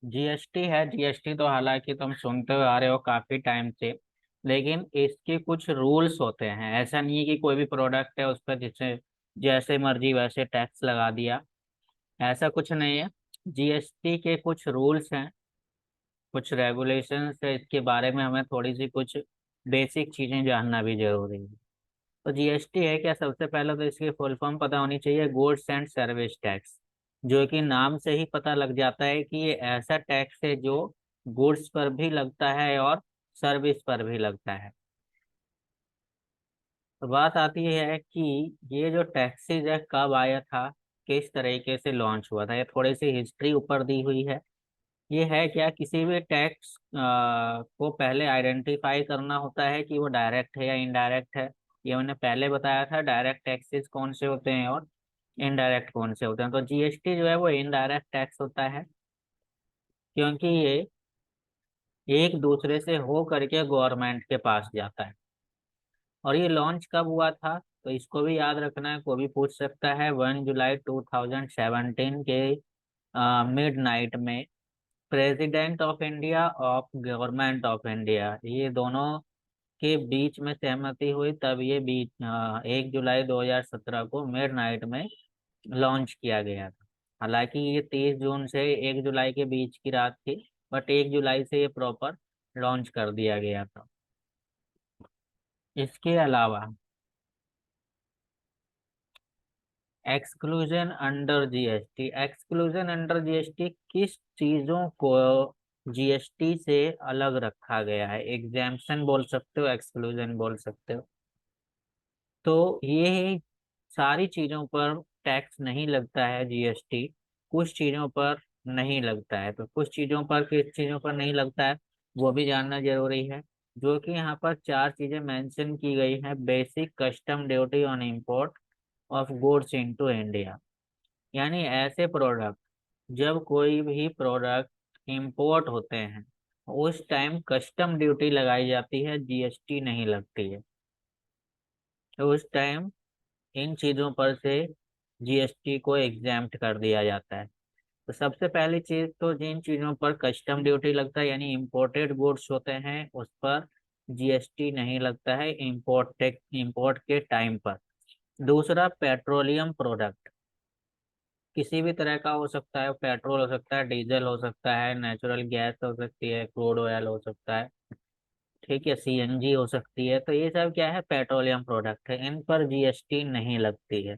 GST है। GST तो हालांकि तुम सुनते हुए आ रहे हो काफी टाइम से, लेकिन इसके कुछ रूल्स होते हैं। ऐसा नहीं है कि कोई भी प्रोडक्ट है उस पर जिसे जैसे मर्जी वैसे टैक्स लगा दिया, ऐसा कुछ नहीं है। जीएसटी के कुछ रूल्स हैं, कुछ रेगुलेशंस है। इसके बारे में हमें थोड़ी सी कुछ बेसिक चीजें जानना भी जरूरी है। तो जीएसटी है क्या? सबसे पहले तो इसकी फुल फॉर्म पता होनी चाहिए, गुड्स एंड सर्विस टैक्स। जो कि नाम से ही पता लग जाता है कि ये ऐसा टैक्स है जो गुड्स पर भी लगता है और सर्विस पर भी लगता है। तो बात आती है कि ये जो टैक्सेज है कब आया था, किस तरीके से लॉन्च हुआ था। ये थोड़ी सी हिस्ट्री ऊपर दी हुई है। ये है क्या, किसी भी टैक्स को पहले आइडेंटिफाई करना होता है कि वो डायरेक्ट है या इनडायरेक्ट है। ये मैंने पहले बताया था, डायरेक्ट टैक्सेस कौन से होते हैं और इनडायरेक्ट कौन से होते हैं। तो जीएसटी जो है वो इनडायरेक्ट टैक्स होता है, क्योंकि ये एक दूसरे से हो करके गवर्नमेंट के पास जाता है। और ये लॉन्च कब हुआ था, तो इसको भी याद रखना है, कोई भी पूछ सकता है। 1 जुलाई 2017 के मिड नाइट में president of India of government of India, ये दोनों के बीच में सहमति हुई, तब ये 1 जुलाई 2017 को मिड नाइट में लॉन्च किया गया था। हालांकि ये 30 जून से 1 जुलाई के बीच की रात थी, बट 1 जुलाई से ये प्रॉपर लॉन्च कर दिया गया था। इसके अलावा exclusion under GST, exclusion under GST किस चीजों को जीएसटी से अलग रखा गया है। एग्जाम्पशन बोल सकते हो, एक्सक्लूजन बोल सकते हो। तो ये सारी चीजों पर टैक्स नहीं लगता है जीएसटी, कुछ चीजों पर नहीं लगता है। तो कुछ चीजों पर, किस चीजों पर नहीं लगता है वो भी जानना जरूरी है। जो कि यहाँ पर चार चीजें मेंशन की गई हैं। Basic custom duty on import of goods into India, यानी ऐसे प्रोडक्ट, जब कोई भी प्रोडक्ट इंपोर्ट होते हैं उस टाइम कस्टम ड्यूटी लगाई जाती है, जीएसटी नहीं लगती है। तो उस टाइम इन चीजों पर से जीएसटी को एग्जाम्प्ट कर दिया जाता है। तो सबसे पहली चीज, तो जिन चीजों पर कस्टम ड्यूटी लगता है यानी इंपोर्टेड गुड्स होते हैं उस पर जीएसटी नहीं लगता है इंपोर्ट के टाइम पर। दूसरा, पेट्रोलियम प्रोडक्ट, किसी भी तरह का हो सकता है। पेट्रोल हो सकता है, डीजल हो सकता है, नेचुरल गैस हो सकती है, क्रूड ऑयल हो सकता है, ठीक है, सीएनजी हो सकती है। तो ये सब क्या है, पेट्रोलियम प्रोडक्ट है, इन पर जीएसटी नहीं लगती है।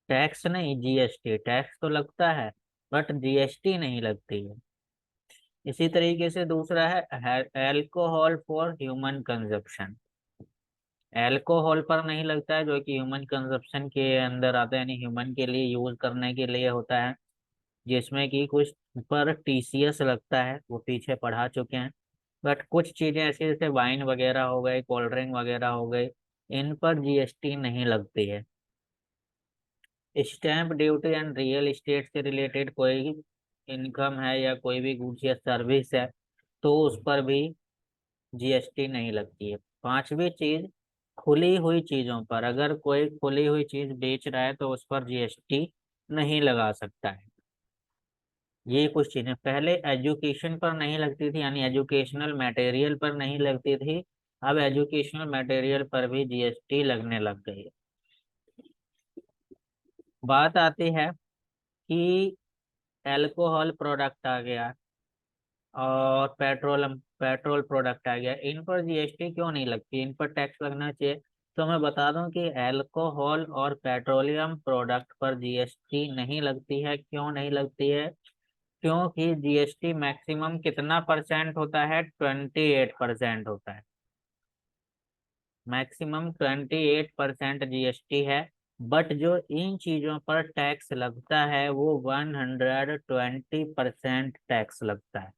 टैक्स नहीं, जीएसटी। टैक्स तो लगता है बट जीएसटी नहीं लगती है। इसी तरीके से दूसरा है alcohol for human consumption. Alcohol पर नहीं लगता है, जो कि ह्यूमन कंजप्शन के अंदर आता है, यानी ह्यूमन के लिए यूज करने के लिए होता है। जिसमें कि कुछ पर टीसीएस लगता है, वो पीछे पढ़ा चुके हैं। बट कुछ चीजें ऐसी जैसे वाइन वगैरह हो गई, कोल्ड ड्रिंक वगैरह हो गई, इन पर जीएसटी नहीं लगती है। Stamp duty and real estate से रिलेटेड कोई इनकम है या कोई भी गुड्स या सर्विस है तो उस पर भी जीएसटी नहीं लगती है। पांचवी चीज, खुली हुई चीजों पर, अगर कोई खुली हुई चीज बेच रहा है तो उस पर जीएसटी नहीं लगा सकता है। ये कुछ चीजें पहले एजुकेशन पर नहीं लगती थी, यानी एजुकेशनल मटेरियल पर नहीं लगती थी। अब एजुकेशनल मटेरियल पर भी जीएसटी लगने लग गई है। बात आती है कि एल्कोहल प्रोडक्ट आ गया और पेट्रोल प्रोडक्ट आ गया, इन पर जीएसटी क्यों नहीं लगती, इन पर टैक्स लगना चाहिए। तो मैं बता दूं कि एल्कोहल और पेट्रोलियम प्रोडक्ट पर जीएसटी नहीं लगती है। क्यों नहीं लगती है? क्योंकि जीएसटी मैक्सिमम कितना परसेंट होता है, 28% होता है। मैक्सिमम 28% जीएसटी है। बट जो इन चीजों पर टैक्स लगता है वो 120% टैक्स लगता है,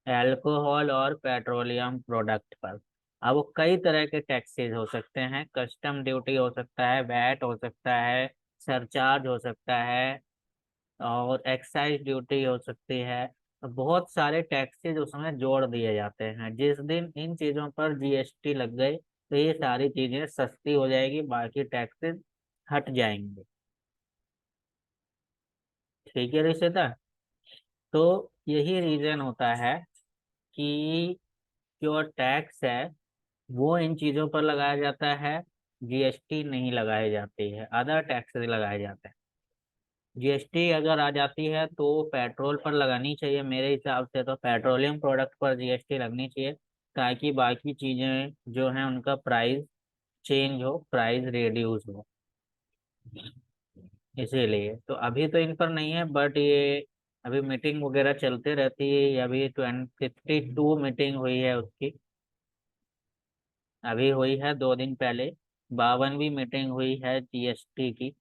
अल्कोहल और पेट्रोलियम प्रोडक्ट पर। अब कई तरह के टैक्सेस हो सकते हैं, कस्टम ड्यूटी हो सकता है, वैट हो सकता है, सरचार्ज हो सकता है, और एक्साइज ड्यूटी हो सकती है। तो बहुत सारे टैक्सेस उसमें जोड़ दिए जाते हैं। जिस दिन इन चीजों पर जीएसटी लग गई तो ये सारी चीजें सस्ती हो जाएगी, बाकी टैक्सेस हट जाएंगे। ठीक है रिश्तेदार। तो यही रीजन होता है कि जो टैक्स है वो इन चीजों पर लगाया जाता है, जीएसटी नहीं लगाई जाती है, अदर टैक्स लगाए जाते हैं। जीएसटी अगर आ जाती है तो पेट्रोल पर लगानी चाहिए, मेरे हिसाब से तो पेट्रोलियम प्रोडक्ट पर जीएसटी लगनी चाहिए, ताकि बाकी चीजें जो हैं उनका प्राइस चेंज हो, प्राइस रिड्यूस हो। इसीलिए तो अभी तो इन पर नहीं है, बट ये अभी मीटिंग वगैरह चलते रहती है। अभी 52 मीटिंग हुई है उसकी, अभी हुई है 2 दिन पहले। 52वीं मीटिंग हुई है जीएसटी की।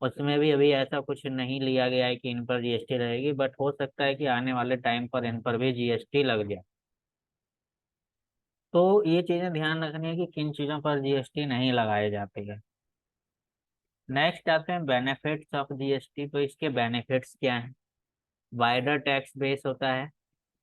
उसमें भी अभी ऐसा कुछ नहीं लिया गया है कि इन पर जीएसटी रहेगी, बट हो सकता है कि आने वाले टाइम पर इन पर भी जीएसटी लग जाए। तो ये चीजें ध्यान रखनी है कि किन चीजों पर जीएसटी नहीं लगाई जाती है। नेक्स्ट आते हैं बेनिफिट्स ऑफ जीएसटी। तो इसके बेनिफिट्स क्या हैं? वाइडर टैक्स बेस होता है,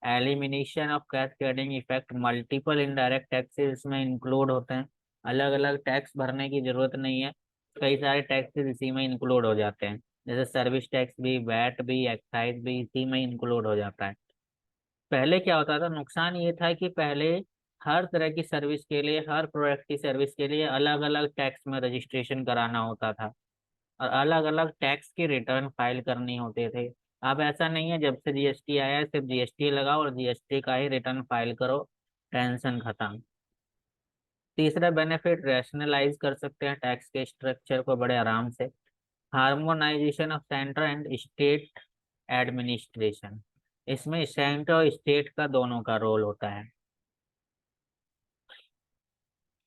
elimination of cascading effect, multiple indirect taxes इसमें इंक्लूड होते हैं, अलग अलग टैक्स भरने की जरूरत नहीं है, कई सारे टैक्सेस इसी में इंक्लूड हो जाते हैं। जैसे सर्विस टैक्स भी, वैट भी, एक्साइज भी इसी में इंक्लूड हो जाता है। पहले क्या होता था, नुकसान ये था कि पहले हर तरह की सर्विस के लिए, हर प्रोडक्ट की सर्विस के लिए अलग अलग टैक्स में रजिस्ट्रेशन कराना होता था, और अलग अलग टैक्स की रिटर्न फाइल करनी होते थे। अब ऐसा नहीं है, जब से जीएसटी आया है सिर्फ जीएसटी लगाओ और जीएसटी का ही रिटर्न फाइल करो, टेंशन खत्म। तीसरा बेनिफिट, रैशनलाइज कर सकते हैं टैक्स के स्ट्रक्चर को बड़े आराम से। Harmonisation of centre and state administration, इसमें सेंटर और स्टेट का दोनों का रोल होता है,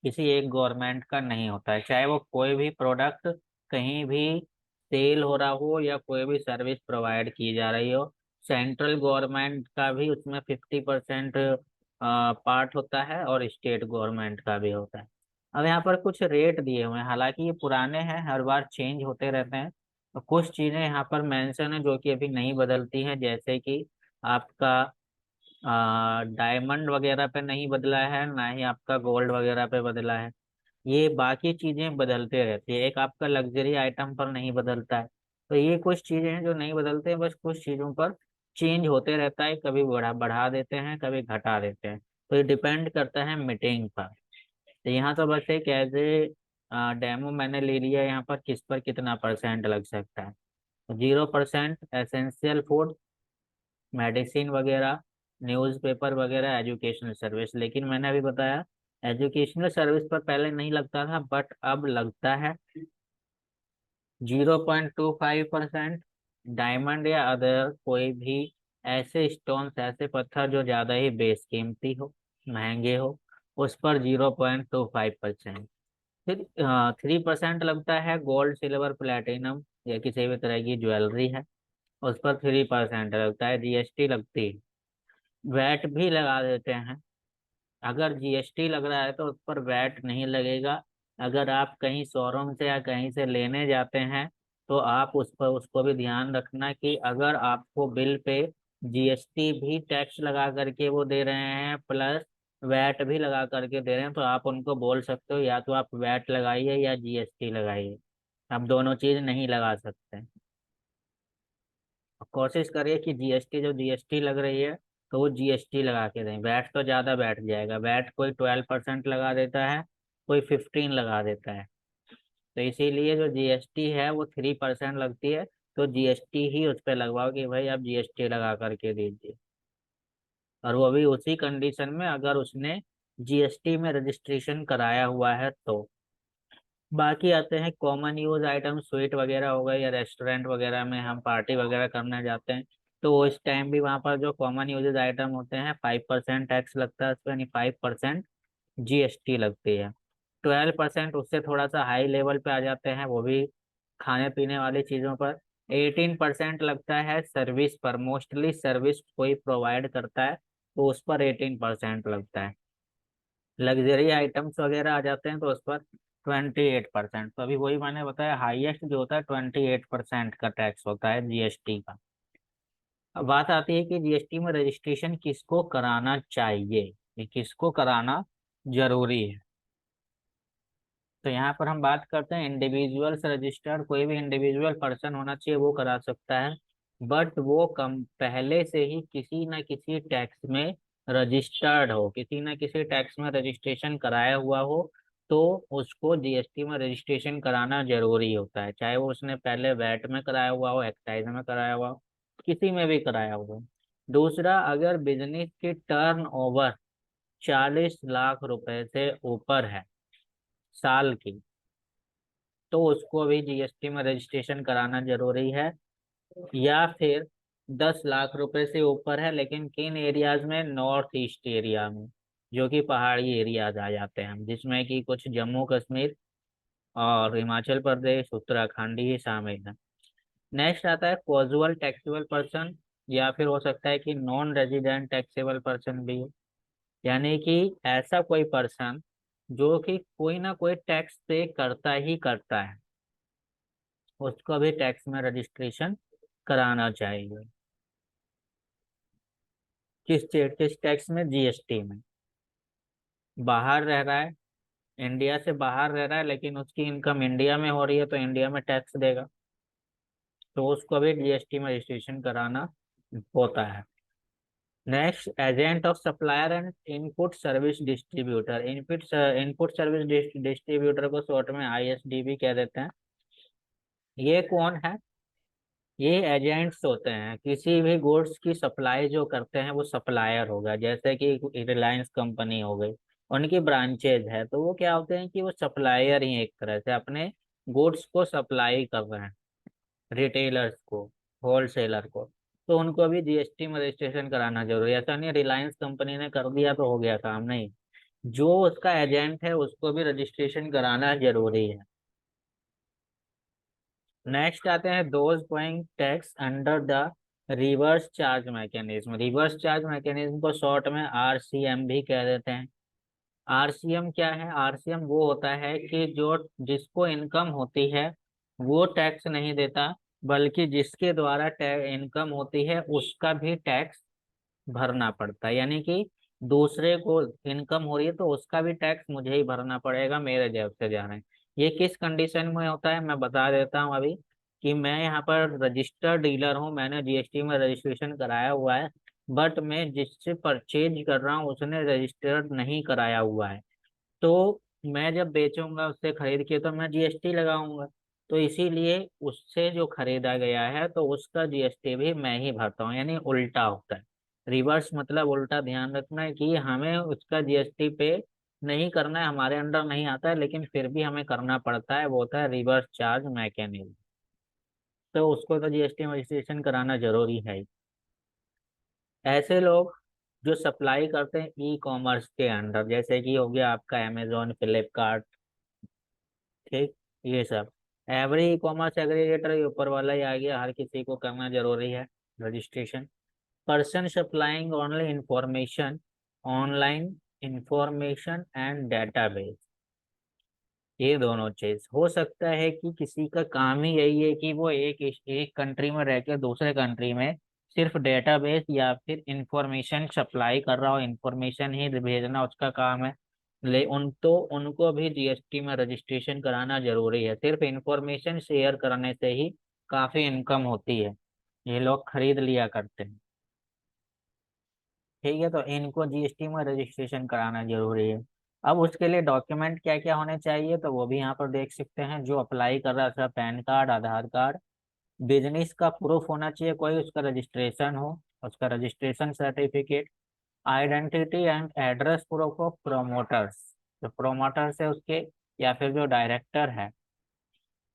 किसी एक गवर्नमेंट का नहीं होता है। चाहे वो कोई भी प्रोडक्ट कहीं भी सेल हो रहा हो या कोई भी सर्विस प्रोवाइड की जा रही हो, सेंट्रल गवर्नमेंट का भी उसमें 50% पार्ट होता है और स्टेट गवर्नमेंट का भी होता है। अब यहाँ पर कुछ रेट दिए हुए हैं, हालांकि ये पुराने हैं, हर बार चेंज होते रहते हैं। तो कुछ चीजें यहाँ पर मेंशन है जो कि अभी नहीं बदलती हैं, जैसे कि आपका डायमंड वगैरह पे नहीं बदला है, ना ही आपका गोल्ड वगैरह पे बदला है। ये बाकी चीजें बदलते रहती है, एक आपका लग्जरी आइटम पर नहीं बदलता है। तो ये कुछ चीजें हैं जो नहीं बदलते हैं, बस कुछ चीजों पर चेंज होते रहता है, कभी बढ़ा बढ़ा देते हैं, कभी घटा देते हैं। तो ये डिपेंड करता है मीटिंग पर। तो यहाँ तो बस एक एज ए डेमो मैंने ले लिया, यहाँ पर किस पर कितना परसेंट लग सकता है। 0% एसेंशियल फूड, मेडिसिन वगैरह, न्यूज़पेपर वगैरह, एजुकेशनल सर्विस। लेकिन मैंने अभी बताया एजुकेशनल सर्विस पर पहले नहीं लगता था, बट अब लगता है 0.25%। डायमंड या अदर कोई भी ऐसे स्टोन्स, ऐसे पत्थर जो ज्यादा ही बेशकीमती हो, महंगे हो, उस पर 0.25%। फिर 3% लगता है गोल्ड, सिल्वर, प्लेटिनम या किसी भी तरह की ज्वेलरी है, उस पर 3% लगता है, जीएसटी लगती है। वैट भी लगा देते हैं, अगर जीएसटी लग रहा है तो उस पर वैट नहीं लगेगा। अगर आप कहीं शोरूम से या कहीं से लेने जाते हैं तो आप उस पर, उसको भी ध्यान रखना कि अगर आपको बिल पे जीएसटी भी टैक्स लगा करके वो दे रहे हैं, प्लस वैट भी लगा करके दे रहे हैं, तो आप उनको बोल सकते हो या तो आप वैट लगाइए या जीएसटी लगाइए, आप दोनों चीज नहीं लगा सकते। कोशिश करिए कि जीएसटी, जो जीएसटी लग रही है तो वो जीएसटी लगा के दें। वैट तो ज्यादा बैठ जाएगा, वैट कोई 12% लगा देता है, कोई 15 लगा देता है। तो इसीलिए जो जीएसटी है वो 3% लगती है, तो जीएसटी ही उस पर लगवाओ कि भाई आप जीएसटी लगा करके दीजिए, और वो भी उसी कंडीशन में अगर उसने जीएसटी में रजिस्ट्रेशन कराया हुआ है तो। बाकी आते हैं कॉमन यूज आइटम, स्वीट वगैरह हो गए, या रेस्टोरेंट वगैरह में हम पार्टी वगैरह करने जाते हैं, तो उस टाइम भी वहाँ पर जो कॉमन यूजेज आइटम होते हैं 5% टैक्स लगता है उस पर, यानी 5% जीएसटी लगती है। 12% उससे थोड़ा सा हाई लेवल पे आ जाते हैं, वो भी खाने पीने वाली चीज़ों पर। 18% लगता है सर्विस पर, मोस्टली सर्विस कोई प्रोवाइड करता है तो उस पर 18% लगता है। लग्जरी आइटम्स वगैरह आ जाते हैं तो उस पर 28%। तो अभी वही मैंने बताया, हाईएस्ट जो होता है 28% का टैक्स होता है जीएसटी का। अब बात आती है कि जीएसटी में रजिस्ट्रेशन किसको कराना चाहिए, ये किसको कराना जरूरी है। तो यहाँ पर हम बात करते हैं इंडिविजुअल्स रजिस्टर्ड, कोई भी इंडिविजुअल पर्सन होना चाहिए वो करा सकता है। बट वो कम पहले से ही किसी न किसी टैक्स में रजिस्टर्ड हो, किसी न किसी टैक्स में रजिस्ट्रेशन कराया हुआ हो, तो उसको जीएसटी में रजिस्ट्रेशन कराना जरूरी होता है, चाहे वो उसने पहले वैट में कराया हुआ हो, एक्साइज में कराया हुआ हो, किसी में भी कराया हुआ हो। दूसरा, अगर बिजनेस की टर्न ओवर 40 लाख रुपए से ऊपर है साल की, तो उसको भी जीएसटी में रजिस्ट्रेशन कराना जरूरी है। या फिर 10 लाख रुपए से ऊपर है, लेकिन किन एरियाज में, नॉर्थ ईस्ट एरिया में, जो कि पहाड़ी एरियाज आ जाते हैं, जिसमें कि कुछ जम्मू कश्मीर और हिमाचल प्रदेश, उत्तराखंड ही शामिल है। नेक्स्ट आता है कॉजुअल टैक्सेबल पर्सन, या फिर हो सकता है कि नॉन रेजिडेंट टैक्सेबल पर्सन भी हो, यानी कि ऐसा कोई पर्सन जो कि कोई ना कोई टैक्स पे करता ही करता है, उसको भी टैक्स में रजिस्ट्रेशन कराना चाहिए। किस टैक्स में? जीएसटी में। बाहर रह रहा है, इंडिया से बाहर रह रहा है, लेकिन उसकी इनकम इंडिया में हो रही है, तो इंडिया में टैक्स देगा, तो उसको भी जीएसटी में रजिस्ट्रेशन कराना होता है। Next, agent of supplier and input service distributor. Input service distributor को शॉर्ट में आईएसडी भी कह देते हैं। ये कौन है? ये एजेंट्स होते हैं, किसी भी गुड्स की सप्लाई जो करते हैं वो सप्लायर होगा, जैसे कि रिलायंस कंपनी हो गई, उनकी ब्रांचेज है, तो वो क्या होते हैं कि वो सप्लायर ही एक तरह से अपने गुड्स को सप्लाई कर रहे हैं रिटेलर्स को, होलसेलर को, तो उनको भी जीएसटी में रजिस्ट्रेशन कराना जरूरी है। ऐसा नहीं रिलायंस कंपनी ने कर दिया तो हो गया काम, नहीं, जो उसका एजेंट है उसको भी रजिस्ट्रेशन कराना जरूरी है। नेक्स्ट आते हैं those paying tax under the reverse charge mechanism. Reverse charge mechanism को शॉर्ट में आरसीएम भी कह देते हैं। आरसीएम क्या है? आरसीएम वो होता है कि जो जिसको इनकम होती है वो टैक्स नहीं देता, बल्कि जिसके द्वारा इनकम होती है उसका भी टैक्स भरना पड़ता है, यानी कि दूसरे को इनकम हो रही है तो उसका भी टैक्स मुझे ही भरना पड़ेगा, मेरे जेब से जा रहे हैं। ये किस कंडीशन में होता है मैं बता देता हूँ अभी, कि मैं यहाँ पर रजिस्टर्ड डीलर हूँ, मैंने जीएसटी में रजिस्ट्रेशन कराया हुआ है, बट मैं जिससे परचेज कर रहा हूँ उसने रजिस्टर्ड नहीं कराया हुआ है, तो मैं जब बेचूंगा उससे खरीद के तो मैं जीएसटी लगाऊंगा, तो इसीलिए उससे जो खरीदा गया है तो उसका जीएसटी भी मैं ही भरता हूँ, यानी उल्टा होता है। रिवर्स मतलब उल्टा, ध्यान रखना है कि हमें उसका जीएसटी पे नहीं करना है, हमारे अंडर नहीं आता है, लेकिन फिर भी हमें करना पड़ता है, वो होता है रिवर्स चार्ज मैकेनिज्म, तो उसको तो जीएसटी में रजिस्ट्रेशन कराना जरूरी है ही। ऐसे लोग जो सप्लाई करते हैं ई कॉमर्स के अंडर, जैसे कि हो गया आपका अमेजोन, फ्लिपकार्ट, ठीक, ये सब, एवरी ई कॉमर्स एग्रीगेटर, ये ऊपर वाला ही आ गया, हर किसी को करना जरूरी है registration. Person supplying only information, online information and database, ये दोनों चीज हो सकता है कि किसी का काम ही यही है कि वो एक कंट्री में रह के दूसरे कंट्री में सिर्फ डेटाबेस या फिर इंफॉर्मेशन सप्लाई कर रहा हो, इंफॉर्मेशन ही भेजना उसका काम है, ले उनको भी जीएसटी में रजिस्ट्रेशन कराना जरूरी है। सिर्फ इंफॉर्मेशन शेयर करने से ही काफी इनकम होती है, ये लोग खरीद लिया करते हैं, ठीक है, तो इनको जीएसटी में रजिस्ट्रेशन कराना जरूरी है। अब उसके लिए डॉक्यूमेंट क्या क्या होने चाहिए, तो वो भी यहाँ पर देख सकते हैं, जो अप्लाई कर रहा था पैन कार्ड, आधार कार्ड, बिजनेस का प्रूफ होना चाहिए, कोई उसका रजिस्ट्रेशन हो, उसका registration certificate, identity and address proof of promoters, जो प्रोमोटर्स है उसके, या फिर जो डायरेक्टर है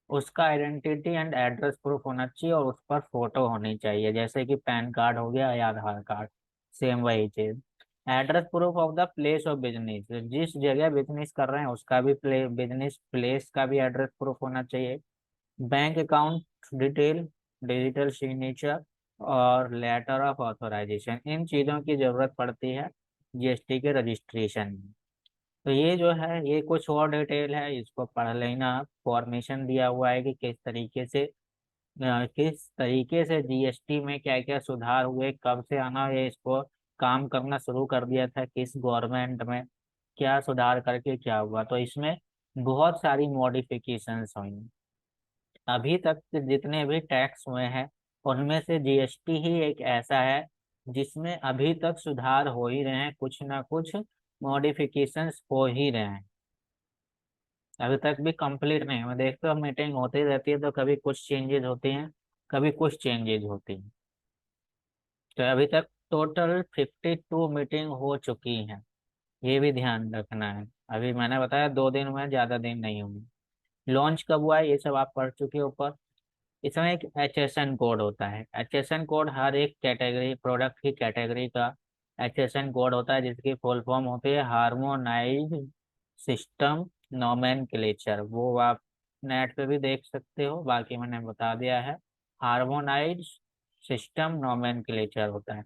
उसका आइडेंटिटी एंड एड्रेस प्रूफ होना चाहिए, और उस पर फोटो होनी चाहिए, जैसे कि पैन कार्ड हो गया या आधार कार्ड, सेम वही चीज। Address proof of the place of business, जिस जगह बिजनेस कर रहे हैं उसका भी बिजनेस प्लेस का भी एड्रेस प्रूफ होना चाहिए। Bank account detail, digital signature और लेटर ऑफ ऑथराइजेशन, इन चीजों की जरूरत पड़ती है जीएसटी के रजिस्ट्रेशन में। तो ये जो है ये कुछ और डिटेल है, इसको पढ़ लेना, फॉर्मेशन दिया हुआ है कि किस तरीके से जीएसटी में क्या क्या सुधार हुए, कब से आना ये इसको काम करना शुरू कर दिया था, किस गवर्नमेंट में क्या सुधार करके क्या हुआ, तो इसमें बहुत सारी मॉडिफिकेशंस हुई हैं। अभी तक के जितने भी टैक्स हुए हैं उनमें से जीएसटी ही एक ऐसा है जिसमें अभी तक सुधार हो ही रहे हैं, कुछ ना कुछ मॉडिफिकेशंस हो ही रहे हैं, अभी तक भी कंप्लीट नहीं। मैं देखता हूँ मीटिंग होती रहती है तो कभी कुछ चेंजेस होती हैं, कभी कुछ चेंजेस होती हैं। तो अभी तक टोटल 52 मीटिंग हो चुकी हैं, ये भी ध्यान रखना है। अभी मैंने बताया 2 दिन हुए, ज्यादा दिन नहीं हुए। लॉन्च कब हुआ है ये सब आप पढ़ चुके हो ऊपर। इसमें एक HSN कोड होता है। HSN कोड हर एक कैटेगरी, प्रोडक्ट की कैटेगरी का HSN कोड होता है, जिसकी फुल फॉर्म होती है हार्मोनाइज्ड सिस्टम नोमेनक्लेचर। वो आप नेट पे भी देख सकते हो, बाकी मैंने बता दिया है। हार्मोनाइज्ड सिस्टम नोमेनक्लेचर होता है।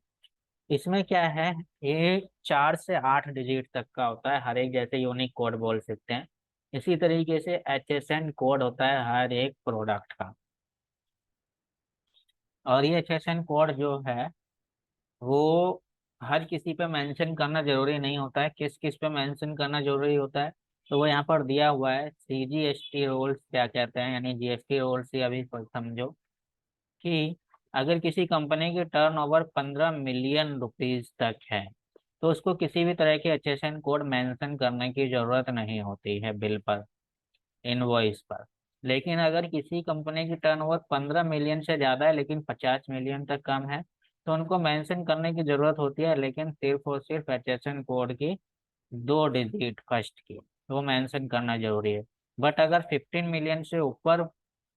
इसमें क्या है, ये 4 से 8 डिजिट तक का होता है हर एक, जैसे यूनिक कोड बोल सकते हैं। इसी तरीके से HSN कोड होता है हर एक प्रोडक्ट का। और ये HSN कोड जो है वो हर किसी पे मेंशन करना जरूरी नहीं होता है। किस किस पे मेंशन करना जरूरी होता है, तो वो यहाँ पर दिया हुआ है। CGST रूल्स क्या कहते हैं, यानी GST रूल्स ही अभी समझो कि अगर किसी कंपनी की टर्नओवर 15 मिलियन रुपीज तक है तो उसको किसी भी तरह के HSN कोड मेंशन करने की जरूरत नहीं होती है बिल पर, इनवॉइस पर। लेकिन अगर किसी कंपनी की टर्नओवर 15 मिलियन से ज्यादा है लेकिन 50 मिलियन तक कम है, तो उनको मेंशन करने की जरूरत होती है, लेकिन सिर्फ और सिर्फ HSN कोड की 2 डिजिट फर्स्ट की, वो मेंशन करना जरूरी है। बट अगर 15 मिलियन से ऊपर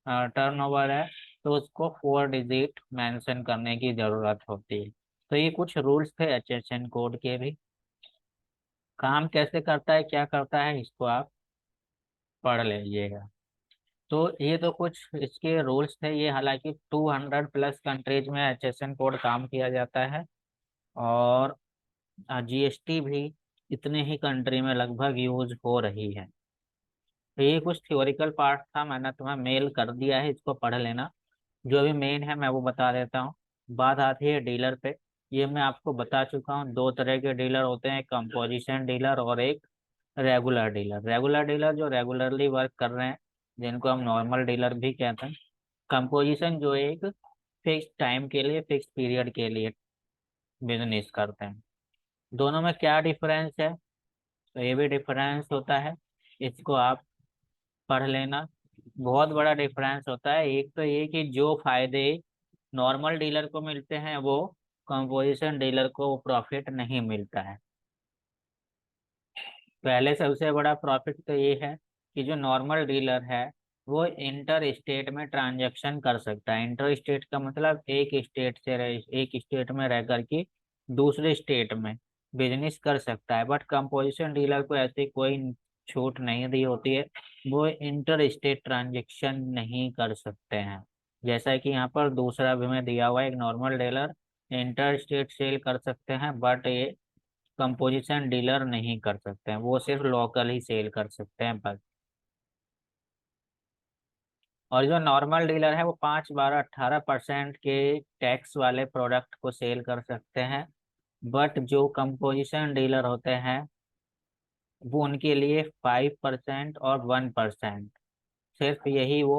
टर्नओवर है तो उसको 4 डिजिट मेंशन करने की जरूरत होती है। तो ये कुछ रूल्स थे HSN कोड के भी। काम कैसे करता है, क्या करता है, इसको आप पढ़ लीजिएगा। तो ये तो कुछ इसके रूल्स थे। ये हालांकि 200 प्लस कंट्रीज में HSN कोड काम किया जाता है, और GST भी इतने ही कंट्री में लगभग यूज हो रही है। तो ये कुछ थ्योरिकल पार्ट था, मैंने तुम्हें मेल कर दिया है, इसको पढ़ लेना। जो अभी मेन है मैं वो बता देता हूँ। बात आती है डीलर पे। ये मैं आपको बता चुका हूँ, 2 तरह के डीलर होते हैं, कंपोजिशन डीलर और एक रेगुलर डीलर। रेगुलर डीलर जो रेगुलरली वर्क कर रहे हैं, जिनको हम नॉर्मल डीलर भी कहते हैं। कंपोजिशन जो एक फिक्स टाइम के लिए, फिक्स पीरियड के लिए बिजनेस करते हैं। दोनों में क्या डिफरेंस है, तो ये भी डिफरेंस होता है, इसको आप पढ़ लेना। बहुत बड़ा डिफरेंस होता है। एक तो ये कि जो फायदे नॉर्मल डीलर को मिलते हैं वो कंपोजिशन डीलर को प्रॉफिट नहीं मिलता है। पहले सबसे बड़ा प्रॉफिट तो ये है कि जो नॉर्मल डीलर है वो इंटर स्टेट में ट्रांजैक्शन कर सकता है। इंटर स्टेट का मतलब एक स्टेट से एक स्टेट में रह करके दूसरे स्टेट में बिजनेस कर सकता है। बट कंपोजिशन डीलर को ऐसी कोई छूट नहीं दी होती है, वो इंटर स्टेट ट्रांजैक्शन नहीं कर सकते हैं। जैसा कि यहाँ पर दूसरा भी में दिया हुआ है, एक normal dealer inter state sale कर सकते हैं, बट ये कंपोजिशन डीलर नहीं कर सकते हैं, वो सिर्फ लोकल ही सेल कर सकते हैं बस। और जो नॉर्मल डीलर है वो 5 12 18% के टैक्स वाले प्रोडक्ट को सेल कर सकते हैं। बट जो कंपोजिशन डीलर होते हैं वो उनके लिए 5% और 1%, सिर्फ यही वो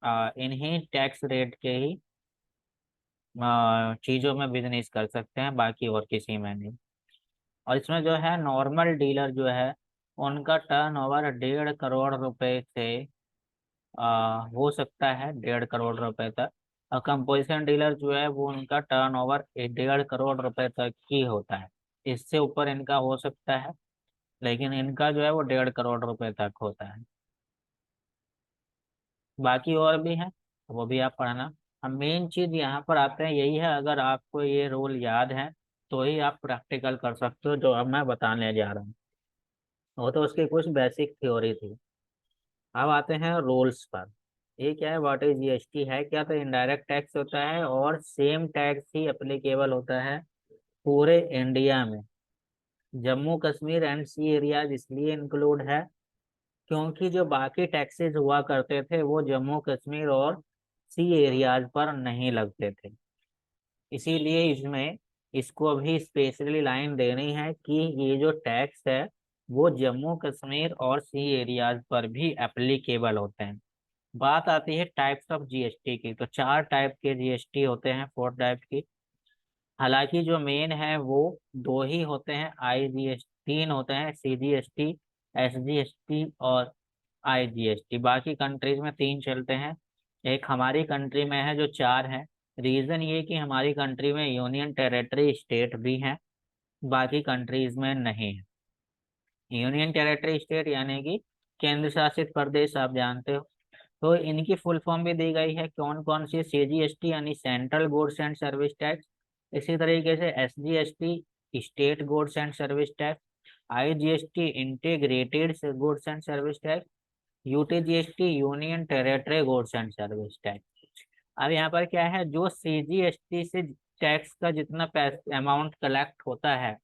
इन्हीं टैक्स रेट के ही चीजों में बिजनेस कर सकते हैं, बाकी और किसी में नहीं। और इसमें जो है नॉर्मल डीलर जो है उनका टर्नओवर 1.5 करोड़ रुपए से हो सकता है, 1.5 करोड़ रुपए तक। और कंपोजिशन डीलर जो है वो उनका टर्नओवर 1.5 करोड़ रुपए तक ही होता है। इससे ऊपर इनका हो सकता है, लेकिन इनका जो है वो 1.5 करोड़ रुपए तक होता है। बाकी और भी है, वो भी आप पढ़ना। अब मेन चीज यहाँ पर आते हैं यही है, अगर आपको ये रूल याद है तो ही आप प्रैक्टिकल कर सकते हो जो अब मैं बताने जा रहा हूँ। वो तो उसकी कुछ बेसिक थ्योरी थी। अब आते हैं रूल्स पर। ये क्या है, व्हाट इज GST है क्या, तो इनडायरेक्ट टैक्स होता है और सेम टैक्स ही एप्लीकेबल होता है पूरे इंडिया में। Jammu Kashmir and sea areas इसलिए इंक्लूड है क्योंकि जो बाकी टैक्सेस हुआ करते थे वो जम्मू कश्मीर और सी एरियाज पर नहीं लगते थे। इसीलिए इसमें इसको अभी स्पेशली लाइन देनी है कि ये जो टैक्स है वो जम्मू कश्मीर और सी एरियाज पर भी एप्लीकेबल होते हैं। बात आती है टाइप्स ऑफ जीएसटी की, तो चार टाइप के जीएसटी होते हैं, फोर टाइप की। हालांकि जो मेन है वो दो ही होते हैं, तीन होते हैं, सीजीएसटी, एसजीएसटी और आईजीएसटी। बाकी कंट्रीज में तीन चलते हैं, एक हमारी कंट्री में है जो चार है। रीजन ये कि हमारी कंट्री में यूनियन टेरिटरी स्टेट भी हैं, बाकी कंट्रीज में नहीं है। यूनियन टेरिटरी स्टेट यानी कि केंद्र शासित प्रदेश, आप जानते हो। तो इनकी फुल फॉर्म भी दी गई है, कौन कौन सी, सीजीएसटी यानी central goods and service tax, इसी तरीके से SGST state goods and service tax, IGST integrated goods and service tax, UTGST union territory goods and service tax. अब यहाँ पर क्या है, जो सीजीएसटी से टैक्स का जितना पैसा अमाउंट कलेक्ट होता है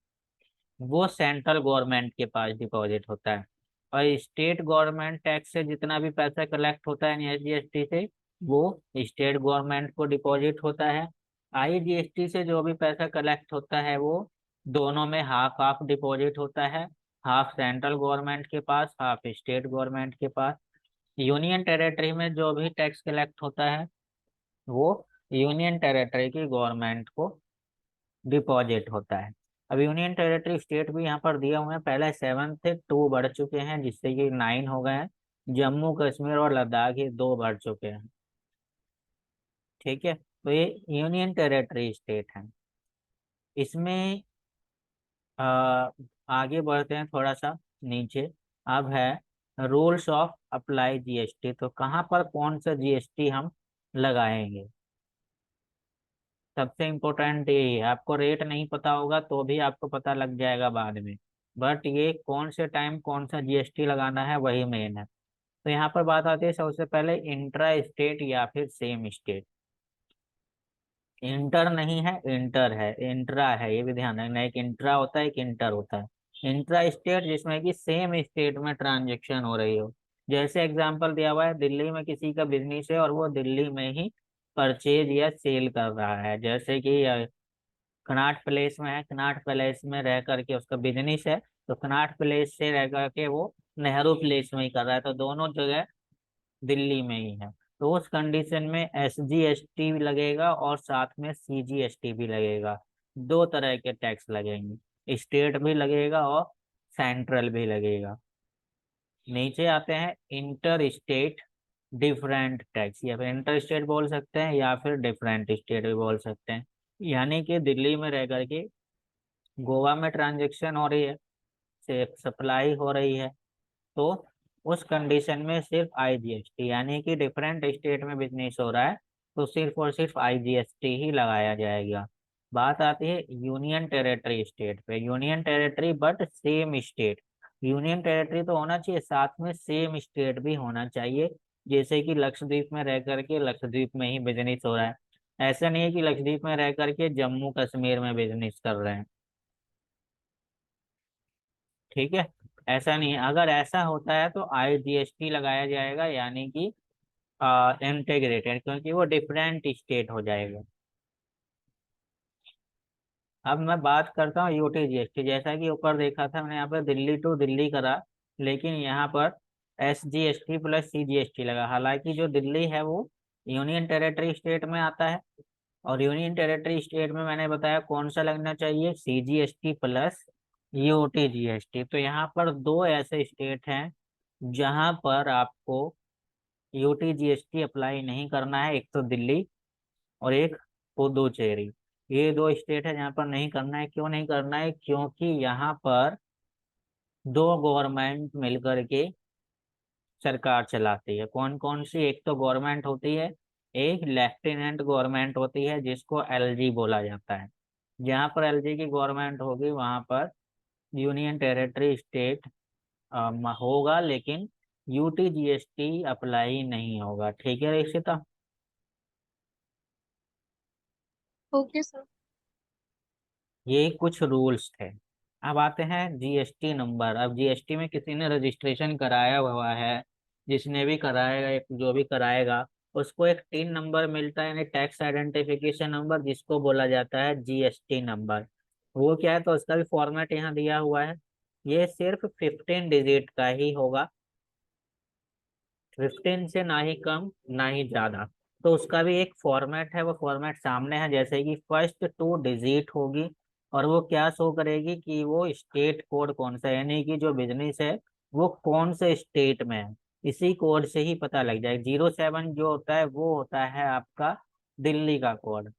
वो सेंट्रल गवर्नमेंट के पास डिपॉजिट होता है, और स्टेट गवर्नमेंट टैक्स से जितना भी पैसा कलेक्ट होता है एसजीएसटी से, वो स्टेट गवर्नमेंट को डिपॉजिट होता है। आईजीएसटी से जो भी पैसा कलेक्ट होता है वो दोनों में हाफ हाफ डिपॉजिट होता है, हाफ सेंट्रल गवर्नमेंट के पास, हाफ स्टेट गवर्नमेंट के पास। यूनियन टेरिटरी में जो भी टैक्स कलेक्ट होता है वो यूनियन टेरिटरी की गवर्नमेंट को डिपॉजिट होता है। अब यूनियन टेरिटरी स्टेट भी यहाँ पर दिए हुए हैं, पहले 7 थे, 2 बढ़ चुके हैं जिससे कि 9 हो गए हैं। जम्मू कश्मीर और लद्दाख ये 2 बढ़ चुके हैं। ठीक है, तो ये यूनियन टेरिटरी स्टेट है। इसमें आ, आगे बढ़ते हैं थोड़ा सा नीचे। अब है रूल्स ऑफ अप्लाई जीएसटी, तो कहाँ पर कौन सा जीएसटी हम लगाएंगे। सबसे इम्पोर्टेंट यही है, आपको रेट नहीं पता होगा तो भी आपको पता लग जाएगा बाद में, बट ये कौन से टाइम कौन सा जीएसटी लगाना है वही मेन है। तो यहाँ पर बात आती है सबसे पहले इंट्रा स्टेट या फिर सेम स्टेट। इंटर नहीं है, इंटर है, इंट्रा है, ये भी ध्यान रखना, एक इंट्रा होता है एक इंटर होता है। इंट्रा स्टेट जिसमें कि सेम स्टेट में ट्रांजेक्शन हो रही हो। जैसे एग्जांपल दिया हुआ है, दिल्ली में किसी का बिजनेस है और वो दिल्ली में ही परचेज या सेल कर रहा है, जैसे कि कनॉट प्लेस में है, कनॉट प्लेस में रह करके उसका बिजनेस है, तो कनॉट प्लेस से रह करके वो नेहरू प्लेस में ही कर रहा है, तो दोनों जगह दिल्ली में ही है। तो उस कंडीशन में एसजीएसटी भी लगेगा और साथ में सीजीएसटी भी लगेगा, दो तरह के टैक्स लगेंगे, स्टेट भी लगेगा और सेंट्रल भी लगेगा। नीचे आते हैं इंटर स्टेट डिफरेंट टैक्स, या फिर इंटर स्टेट बोल सकते हैं या फिर डिफरेंट स्टेट भी बोल सकते हैं। यानी कि दिल्ली में रह करके गोवा में ट्रांजेक्शन हो रही है, से सप्लाई हो रही है, तो उस कंडीशन में सिर्फ आईजीएसटी, यानी कि डिफरेंट स्टेट में बिजनेस हो रहा है तो सिर्फ और सिर्फ आईजीएसटी ही लगाया जाएगा। बात आती है यूनियन टेरिटरी स्टेट पे, union territory but same state. Union territory तो होना चाहिए, साथ में सेम स्टेट भी होना चाहिए। जैसे कि लक्षद्वीप में रह करके लक्षद्वीप में ही बिजनेस हो रहा है, ऐसा नहीं है कि लक्षद्वीप में रह करके जम्मू कश्मीर में बिजनेस कर रहे हैं। ठीक है, ऐसा नहीं है, अगर ऐसा होता है तो आईजीएसटी लगाया जाएगा, यानी कि इंटीग्रेटेड, क्योंकि वो डिफरेंट स्टेट हो जाएगा। अब मैं बात करता हूँ यूटीजीएसटी, जैसा कि ऊपर देखा था मैंने, यहाँ पर दिल्ली टू दिल्ली करा, लेकिन यहाँ पर एसजीएसटी प्लस सीजीएसटी लगा। हालांकि जो दिल्ली है वो यूनियन टेरिटरी स्टेट में आता है, और यूनियन टेरिटरी स्टेट में मैंने बताया कौन सा लगना चाहिए, सीजीएसटी प्लस यूटीजीएसटी। तो यहाँ पर दो ऐसे स्टेट हैं जहाँ पर आपको यूटीजीएसटी अप्लाई नहीं करना है, एक तो दिल्ली और एक पुदुचेरी। ये दो स्टेट है जहाँ पर नहीं करना है। क्यों नहीं करना है, क्योंकि यहाँ पर दो गवर्नमेंट मिलकर के सरकार चलाती है। कौन कौन सी, एक तो गवर्नमेंट होती है, एक लेफ्टिनेंट गवर्नमेंट होती है जिसको एलजी बोला जाता है। जहाँ पर एलजी की गवर्नमेंट होगी वहां पर यूनियन टेरिटरी स्टेट होगा, लेकिन यूटीजीएसटी अप्लाई नहीं होगा। ठीक है रिश्ता। Okay sir. ये कुछ रूल्स थे। अब आते हैं जीएसटी नंबर। अब जीएसटी में किसी ने रजिस्ट्रेशन कराया हुआ है, जिसने भी कराएगा, जो भी कराएगा, उसको एक टीन नंबर मिलता है, यानी टैक्स आइडेंटिफिकेशन नंबर, जिसको बोला जाता है जीएसटी नंबर। वो क्या है, तो उसका भी फॉर्मेट यहाँ दिया हुआ है। ये सिर्फ 15 डिजिट का ही होगा। 15 से ना ही कम ना ही ज्यादा। तो उसका भी एक फॉर्मेट है, वो फॉर्मेट सामने है, जैसे कि फर्स्ट 2 डिजिट होगी और वो क्या शो करेगी कि वो स्टेट कोड कौन सा है, यानी कि जो बिजनेस है वो कौन से स्टेट में है, इसी कोड से ही पता लग जाए। 07 जो होता है वो होता है आपका दिल्ली का कोड,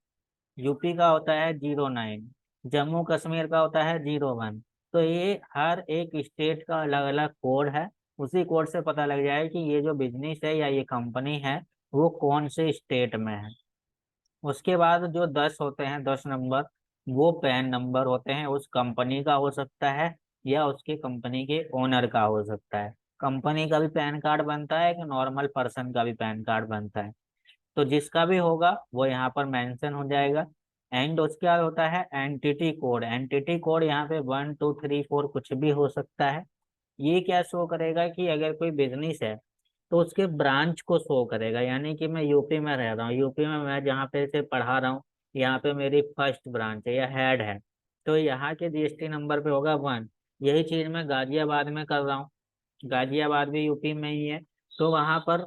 यूपी का होता है 09, जम्मू कश्मीर का होता है 01। तो ये हर एक स्टेट का अलग अलग कोड है, उसी कोड से पता लग जाए कि ये जो बिजनेस है या ये कंपनी है वो कौन से स्टेट में है। उसके बाद जो 10 होते हैं, 10 नंबर, वो पैन नंबर होते हैं, उस कंपनी का हो सकता है या उसके कंपनी के ओनर का हो सकता है। कंपनी का भी पैन कार्ड बनता है कि नॉर्मल पर्सन का भी पैन कार्ड बनता है, तो जिसका भी होगा वो यहाँ पर मेंशन हो जाएगा। एंड उसके बाद होता है एंटिटी कोड। एंटिटी कोड यहाँ पे 1 2 3 4 कुछ भी हो सकता है। ये क्या शो करेगा कि अगर कोई बिजनेस है तो उसके ब्रांच को शो करेगा, यानी कि मैं यूपी में रह रहा हूँ, यूपी में मैं जहाँ पे से पढ़ा रहा हूँ, यहाँ पे मेरी फर्स्ट ब्रांच है या हेड है, तो यहाँ के जीएसटी नंबर पे होगा 1। यही चीज मैं गाजियाबाद में कर रहा हूँ, गाजियाबाद भी यूपी में ही है, तो वहां पर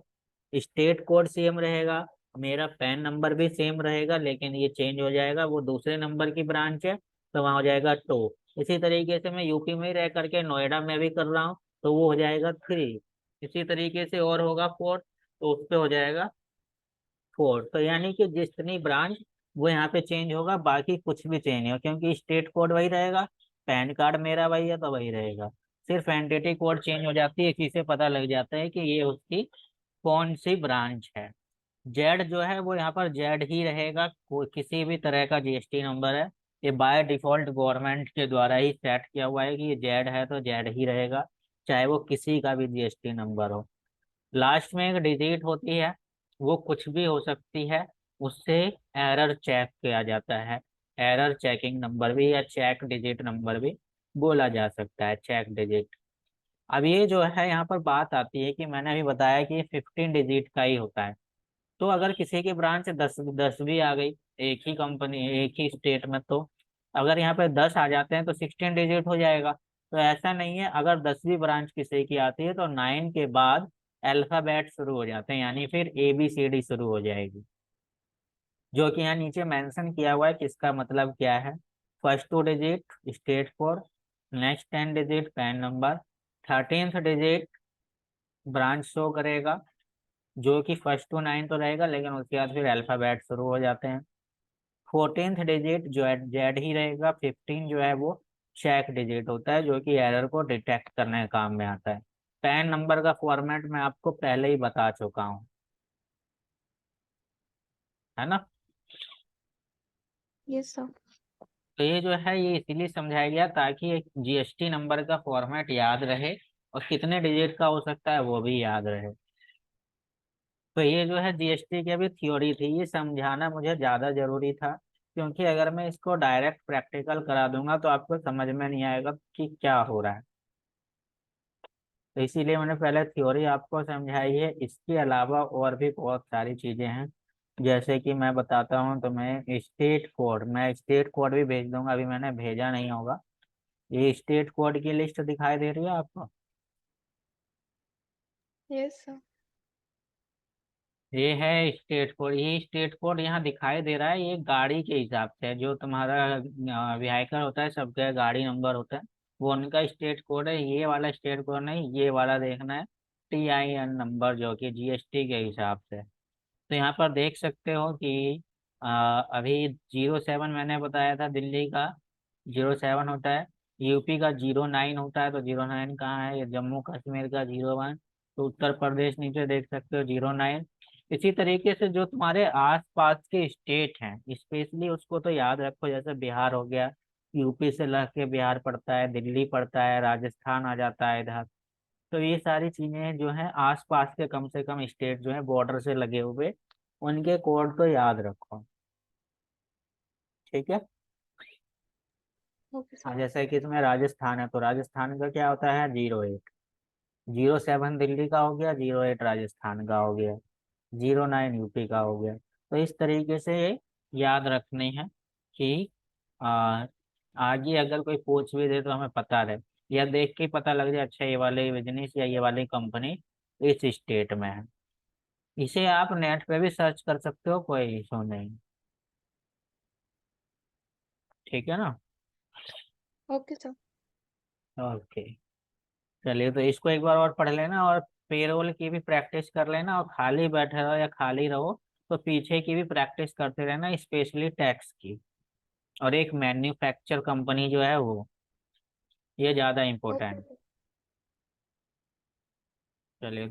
स्टेट कोड सेम रहेगा, मेरा पैन नंबर भी सेम रहेगा, लेकिन ये चेंज हो जाएगा, वो दूसरे नंबर की ब्रांच है तो वहां हो जाएगा 2। इसी तरीके से मैं यूपी में ही रह करके नोएडा में भी कर रहा हूँ तो वो हो जाएगा 3। इसी तरीके से और होगा 4, तो उस पे हो जाएगा 4। तो यानी कि जितनी ब्रांच वो यहाँ पे चेंज होगा, बाकी कुछ भी चेंज नहीं होगा, क्योंकि स्टेट कोड वही रहेगा, पैन कार्ड मेरा वही है तो वही रहेगा। सिर्फ एंटिटी कोड चेंज हो जाती है, इसी से पता लग जाता है कि ये उसकी कौन सी ब्रांच है। जेड जो है वो यहाँ पर जेड ही रहेगा, कोई किसी भी तरह का जीएसटी नंबर है, ये बाय डिफॉल्ट गवर्नमेंट के द्वारा ही सेट किया हुआ है कि ये जेड है तो जेड ही रहेगा, चाहे वो किसी का भी जीएसटी नंबर हो। लास्ट में एक डिजिट होती है, वो कुछ भी हो सकती है, उससे एरर चेक किया जाता है। एरर चेकिंग नंबर भी या चेक डिजिट नंबर भी बोला जा सकता है, चेक डिजिट। अब ये जो है यहाँ पर बात आती है कि मैंने अभी बताया कि 15 डिजिट का ही होता है, तो अगर किसी की ब्रांच 10 10 भी आ गई, एक ही कंपनी एक ही स्टेट में, तो अगर यहाँ पे 10 आ जाते हैं तो 16 डिजिट हो जाएगा। तो ऐसा नहीं है, अगर 10वीं ब्रांच किसी की आती है तो 9 के बाद अल्फाबेट शुरू हो जाते हैं, यानी फिर ABCD शुरू हो जाएगी, जो कि यहाँ नीचे मेंशन किया हुआ है कि इसका मतलब क्या है। First 2 digit state code, next 10 digit pan number, 13th digit branch show करेगा, जो कि फर्स्ट 2 9 तो रहेगा लेकिन उसके बाद फिर अल्फाबेट शुरू हो जाते हैं। 14th डिजिट जो है जेड ही रहेगा। 15 जो है वो चेक डिजिट होता है, जो कि एरर को डिटेक्ट करने के काम में आता है। पैन नंबर का फॉर्मेट मैं आपको पहले ही बता चुका हूँ, है ना। Yes sir. तो ये जो है ये इसीलिए समझाया गया ताकि एक जीएसटी नंबर का फॉर्मेट याद रहे और कितने डिजिट का हो सकता है वो भी याद रहे। तो ये जो है जीएसटी की अभी थ्योरी थी, ये समझाना मुझे ज्यादा जरूरी था, क्योंकि अगर मैं इसको डायरेक्ट प्रैक्टिकल करा दूंगा तो आपको समझ में नहीं आएगा कि क्या हो रहा है। तो इसीलिए मैंने पहले थ्योरी आपको समझाई है, इसके अलावा और भी बहुत सारी चीजें हैं, जैसे कि मैं बताता हूँ तो मैं स्टेट कोड भी भेज दूंगा, अभी मैंने भेजा नहीं होगा। ये स्टेट कोड की लिस्ट दिखाई दे रही है आपको। Yes sir. ये है स्टेट कोड, ये स्टेट कोड यहाँ दिखाई दे रहा है, ये गाड़ी के हिसाब से है, जो तुम्हारा व्हीकल होता है सबका गाड़ी नंबर होता है, वो उनका स्टेट कोड है। ये वाला स्टेट कोड नहीं, ये वाला देखना है, TIN नंबर, जो कि जीएसटी के हिसाब से है। तो यहाँ पर देख सकते हो कि अभी 07 मैंने बताया था दिल्ली का, 07 होता है, यूपी का 09 होता है, तो 09 कहाँ है, ये जम्मू कश्मीर का 01, तो उत्तर प्रदेश नीचे देख सकते हो 09। इसी तरीके से जो तुम्हारे आस पास के स्टेट हैं स्पेशली उसको तो याद रखो, जैसे बिहार हो गया, यूपी से लग के बिहार पड़ता है, दिल्ली पड़ता है, राजस्थान आ जाता है इधर। तो ये सारी चीजें जो है आस पास के कम से कम स्टेट जो है बॉर्डर से लगे हुए, उनके कोड तो याद रखो, ठीक है। Okay sir. हाँ, जैसे कि इसमें राजस्थान है तो राजस्थान का क्या होता है 08, 07 दिल्ली का हो गया, 08 राजस्थान का हो गया, 09 यूपी का हो गया। तो इस तरीके से ये याद रखने हैं कि आ, आगे अगर कोई पूछ भी दे तो हमें पता रहे, या देख के ही पता लग जाए अच्छा ये वाले बिजनेस या ये वाली कंपनी इस स्टेट में है। इसे आप नेट पे भी सर्च कर सकते हो, कोई इशू नहीं। ठीक है ना। Okay sir. ओके। चलिए, तो इसको एक बार और पढ़ लेना, और पेरोल की भी प्रैक्टिस कर लेना, और खाली बैठे रहो या खाली रहो तो पीछे की भी प्रैक्टिस करते रहना, स्पेशली टैक्स की। और एक मैन्युफैक्चर कंपनी जो है वो, ये ज्यादा ओके इम्पोर्टेंट। सर। चलिए, तो